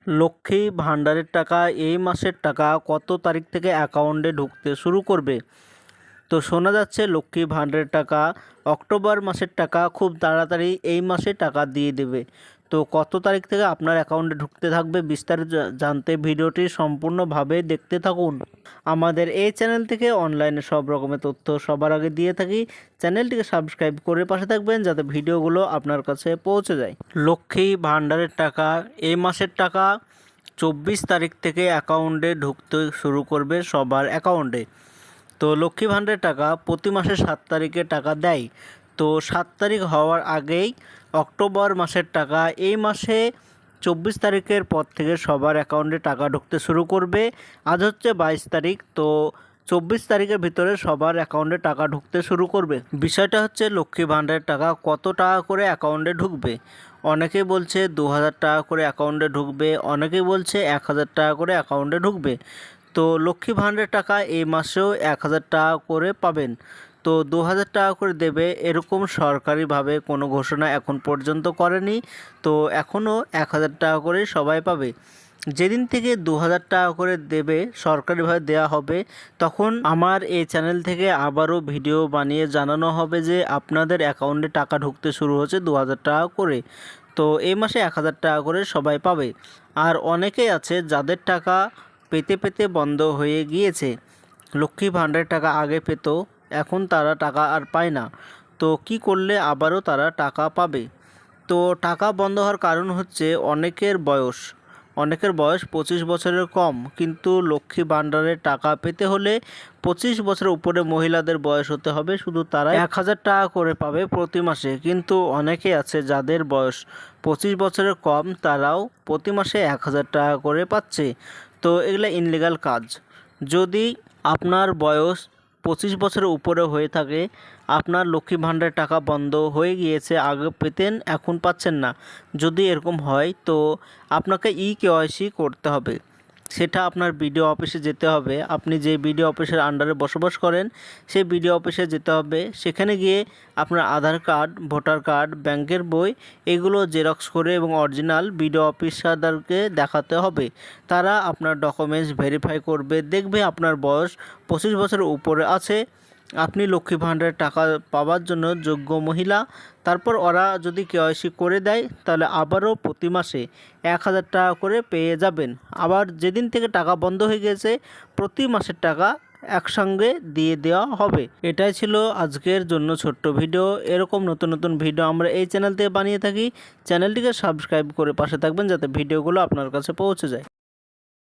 লক্ষ্মী ভাণ্ডারের টাকা এই মাসের টাকা কত তারিখ থেকে অ্যাকাউন্টে ঢুকতে শুরু করবে? তো শোনা যাচ্ছে লক্ষ্মী ভাণ্ডারের টাকা অক্টোবর মাসের টাকা খুব তাড়াতাড়ি এই মাসে টাকা দিয়ে দেবে। তো কত তারিখ থেকে আপনার অ্যাকাউন্টে ঢুকতে থাকবে বিস্তারিত জানতে ভিডিওটি সম্পূর্ণভাবে দেখতে থাকুন। আমাদের এই চ্যানেল থেকে অনলাইনে সব রকমের তথ্য সবার আগে দিয়ে থাকি। চ্যানেলটিকে সাবস্ক্রাইব করে পাশে থাকবেন যাতে ভিডিওগুলো আপনার কাছে পৌঁছে যায়। লক্ষ্মী ভাণ্ডারের টাকা এই মাসের টাকা 24 তারিখ থেকে অ্যাকাউন্টে ঢুকতে শুরু করবে সবার অ্যাকাউন্টে। তো লক্ষ্মী ভাণ্ডারের টাকা প্রতি মাসে 7 তারিখে টাকা দেয়। তো 7 তারিখ হওয়ার আগেই অক্টোবর মাসের টাকা এই মাসে 24 তারিখের পর থেকে সবার অ্যাকাউন্টে টাকা ঢুকতে শুরু করবে। আজ হচ্ছে 22 তারিখ, তো 24 তারিখের ভিতরে সবার অ্যাকাউন্টে টাকা ঢুকতে শুরু করবে। বিষয়টা হচ্ছে লক্ষ্মী ভাণ্ডারের টাকা কত টাকা করে অ্যাকাউন্টে ঢুকবে। অনেকেই বলছে 2000 টাকা করে অ্যাকাউন্টে ঢুকবে, অনেকেই বলছে 1000 টাকা করে অ্যাকাউন্টে ঢুকবে। তো লক্ষ্মী ভাণ্ডারের টাকা এই মাসেও 1000 টাকা করে পাবেন। তো 2000 টাকা করে দেবে এরকম সরকারিভাবে কোনো ঘোষণা এখন পর্যন্ত করেনি। তো এখনও 1000 টাকা করে সবাই পাবে। যেদিন থেকে 2000 টাকা করে দেবে সরকারিভাবে দেওয়া হবে, তখন আমার এই চ্যানেল থেকে আবারও ভিডিও বানিয়ে জানানো হবে যে আপনাদের অ্যাকাউন্টে টাকা ঢুকতে শুরু হচ্ছে 2000 টাকা করে। তো এই মাসে 1000 টাকা করে সবাই পাবে। আর অনেকেই আছে যাদের টাকা পেতে পেতে বন্ধ হয়ে গিয়েছে। লক্ষ্মী ভাণ্ডারের টাকা আগে পেত, এখন তারা টাকা আর পায় না। তো কি করলে আবারও তারা টাকা পাবে? তো টাকা বন্ধ হওয়ার কারণ হচ্ছে অনেকের বয়স 25 বছরের কম, কিন্তু লক্ষ্মী ভাণ্ডারের টাকা পেতে হলে 25 বছরের উপরে মহিলাদের বয়স হতে হবে, শুধু তারা 1000 টাকা করে পাবে প্রতি মাসে। কিন্তু অনেকে আছে যাদের বয়স 25 বছরের কম, তারাও প্রতি মাসে 1000 টাকা করে পাচ্ছে। তো এগুলো ইনলিগাল কাজ। যদি আপনার বয়স 25 বছরের উপরে হয়ে থাকে, আপনার লক্ষ্মী ভাণ্ডারের টাকা বন্ধ হয়ে গিয়েছে, আগে পেতেন এখন পাচ্ছেন না, যদি এরকম হয় তো আপনাকে কেওয়াইসি করতে হবে। সেটা আপনার বিডিও অফিসে যেতে হবে। আপনি যে বিডিও অফিসের আন্ডারে বসবাস করেন সেই বিডিও অফিসে যেতে হবে। সেখানে গিয়ে আপনার আধার কার্ড, ভোটার কার্ড, ব্যাংকের বই এগুলো জেরক্স করে এবং অরিজিনাল বিডিও অফিসারদেরকে দেখাতে হবে। তারা আপনার ডকুমেন্টস ভেরিফাই করবে, দেখবে আপনার বয়স 25 বছরের উপরে আছে, আপনি লক্ষ্মী ভাণ্ডারের টাকা পাওয়ার জন্য যোগ্য মহিলা। তারপর ওরা যদি কেওয়াইসি করে দেয় তাহলে আবারও প্রতি মাসে 1000 টাকা করে পেয়ে যাবেন। আবার যেদিন থেকে টাকা বন্ধ হয়ে গেছে প্রতি মাসের টাকা একসঙ্গে দিয়ে দেওয়া হবে। এটাই ছিল আজকের জন্য ছোট্ট ভিডিও। এরকম নতুন নতুন ভিডিও আমরা এই চ্যানেল থেকে বানিয়ে থাকি। চ্যানেলটিকে সাবস্ক্রাইব করে পাশে থাকবেন যাতে ভিডিওগুলো আপনার কাছে পৌঁছে যায়।